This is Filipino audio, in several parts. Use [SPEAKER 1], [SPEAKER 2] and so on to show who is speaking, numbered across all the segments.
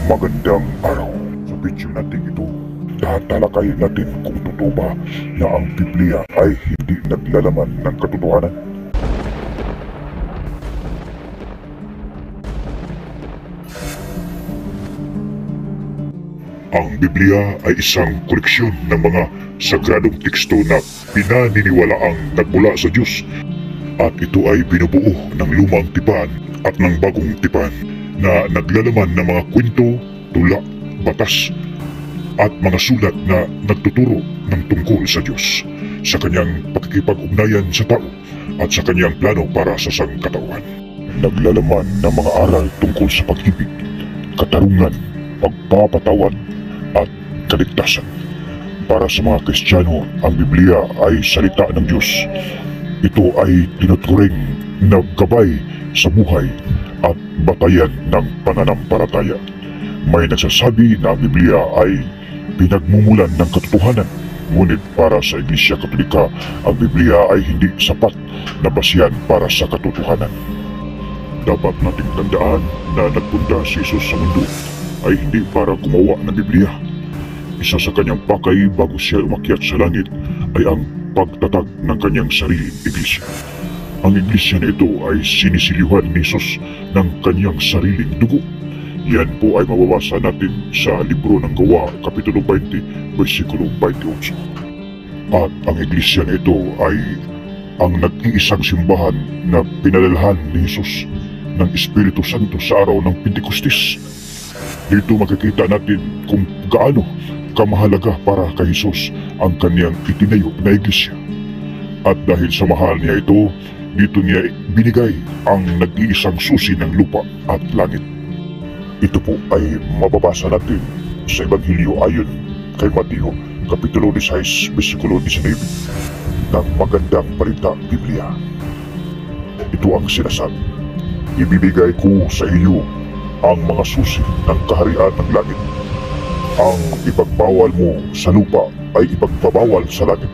[SPEAKER 1] Magandang araw. Sa video natin ito, tatalakayin natin kung totoo ba na ang Biblia ay hindi naglalaman ng katotohanan. Ang Biblia ay isang koleksyon ng mga sagradong teksto na pinaniniwalaang nagmula sa Diyos, at ito ay binubuo ng lumang tipan at ng bagong tipan na naglalaman ng mga kwento, tula, batas at mga sulat na nagtuturo ng tungkol sa Diyos, sa kanyang pakikipag-ugnayan sa tao at sa kanyang plano para sa sangkatauhan. Naglalaman ng mga aral tungkol sa pag-ibig, katarungan, pagpapatawad at kaligtasan. Para sa mga Kristiyano, ang Biblia ay salita ng Diyos. Ito ay tinuturing na gabay sa buhay at batayan ng pananampalataya. May nagsasabi na ang Biblia ay pinagmumulan ng katotohanan, ngunit para sa Iglesia Katolika, ang Biblia ay hindi sapat na basihan para sa katotohanan. Dapat nating tandaan na nagpunta si Jesus sa mundo ay hindi para gumawa ng Biblia. Isa sa kanyang pakay bago siya umakyat sa langit ay ang pagtatag ng kanyang sariling iglesia. Ang iglesia na ito ay sinisilihan ni Jesus ng kanyang sariling dugo. Yan po ay mababasa natin sa libro ng Gawa, Kapitulo 20, versikulo 28. At ang iglesia na ito ay ang nag-iisang simbahan na pinadalhan ni Jesus ng Espiritu Santo sa araw ng Pentecostes. Dito makikita natin kung gaano kamahalaga para kay Jesus ang kanyang itinayo na iglesia. At dahil sa mahal niya ito, dito niya binigay ang nag-iisang susi ng lupa at langit. Ito po ay mababasa natin sa Ebanghelyo ayon kay Mateo, Kapitulo 16, versikulo 19 ng Magandang Balita Biblia. Ito ang sinasabi: ibibigay ko sa iyo ang mga susi ng kaharian ng langit. Ang ipagbawal mo sa lupa ay ipagbabawal sa langit,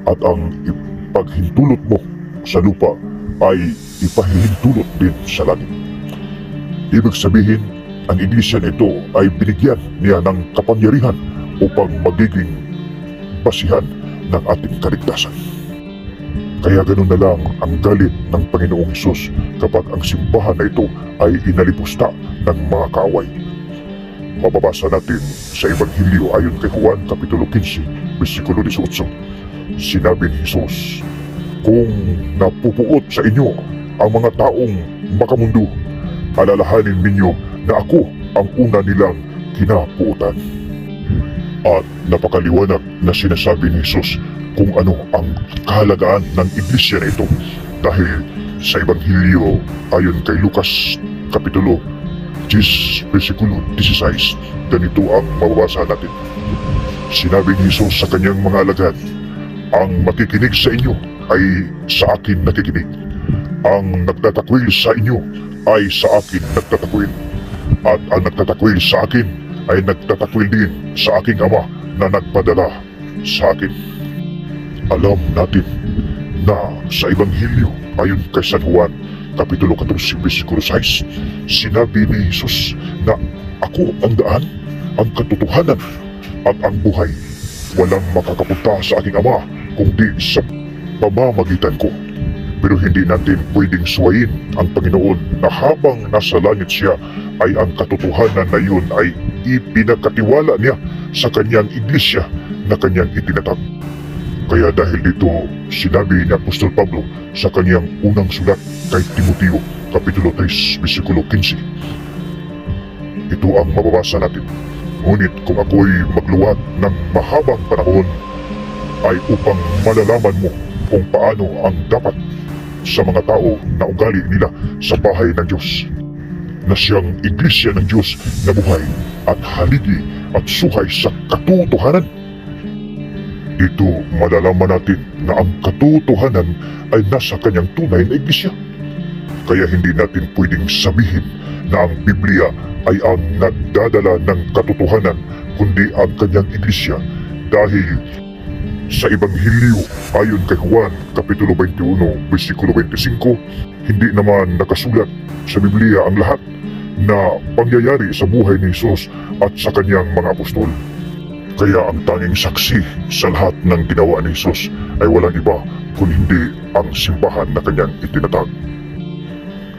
[SPEAKER 1] at ang ipaghintulot mo sa lupa ay ipahihintulot din sa langit. Ibig sabihin, ang iglesia nito ay binigyan niya ng kapangyarihan upang magiging basihan ng ating kaligtasan. Kaya ganun na lang ang galit ng Panginoong Hesus kapag ang simbahan na ito ay inalipusta ng mga kaaway. Mababasa natin sa Ebanghelyo ayon kay Juan, Kapitulo 15, versikulo 18. Sinabi ni Hesus, kung napupuot sa inyo ang mga taong makamundo, alalahanin ninyo na ako ang una nilang kinapuutan. At napakaliwanag na sinasabi ni Hesus kung ano ang kahalagaan ng iglesia na ito, dahil sa Ebanghelyo ayon kay Lucas, Kapitulo 10, versikulo 16, ganito ang mababasa natin. Sinabi ni Jesus sa kanyang mga alagad, ang makikinig sa inyo ay sa akin nakikinig. Ang nagtatakwil sa inyo ay sa akin nagtatakwil. At ang nagtatakwil sa akin ay nagtatakwil din sa aking Ama na nagpadala sa akin. Alam natin na sa Ebanghelyo ayon kay San Juan, Kapitulo 14, versikulo 6, sinabi ni Jesus na ako ang daan, ang katotohanan at ang buhay. Walang makakapunta sa aking Ama kundi sa pamamagitan ko. Pero hindi natin pwedeng suwayin ang Panginoon na habang nasa langit siya ay ang katotohanan na yun ay ipinagkatiwala niya sa kanyang iglesia na kanyang itinatag. Kaya dahil dito, sinabi ni Apostol Pablo sa kanyang unang sulat kay Timoteo, Kapitulo 3, versikulo 15. Ito ang mababasa natin. Ngunit kung ako'y magluwag ng mahabang panahon, ay upang malalaman mo kung paano ang dapat sa mga tao na ugali nila sa bahay ng Diyos, na siyang iglesia ng Diyos na buhay at haligi at suhay sa katotohanan. Dito malalaman natin na ang katotohanan ay nasa kanyang tunay na iglesia. Kaya hindi natin pwedeng sabihin na ang Biblia ay ang nagdadala ng katotohanan, kundi ang kanyang iglesia, dahil sa Ebanghelyo ayon kay Juan, Kapitulo 21, versikulo 25, hindi naman nakasulat sa Biblia ang lahat, na pangyayari sa buhay ni Jesus at sa kanyang mga apostol. Kaya ang tanging saksi sa lahat ng ginawa ni Jesus ay walang iba kung hindi ang simbahan na kanyang itinatag.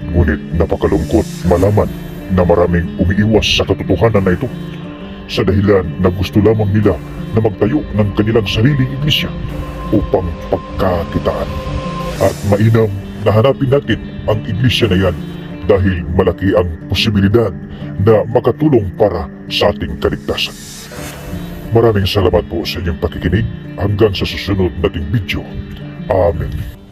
[SPEAKER 1] Ngunit napakalungkot malaman na maraming umiiwas sa katotohanan na ito sa dahilan na gusto lamang nila na magtayo ng kanilang sariling iglesia upang pagkakitaan. At mainam na hanapin natin ang iglesia na yan dahil malaki ang posibilidad na makatulong para sa ating kaligtasan. Maraming salamat po sa inyong pakikinig. Hanggang sa susunod nating video. Amen.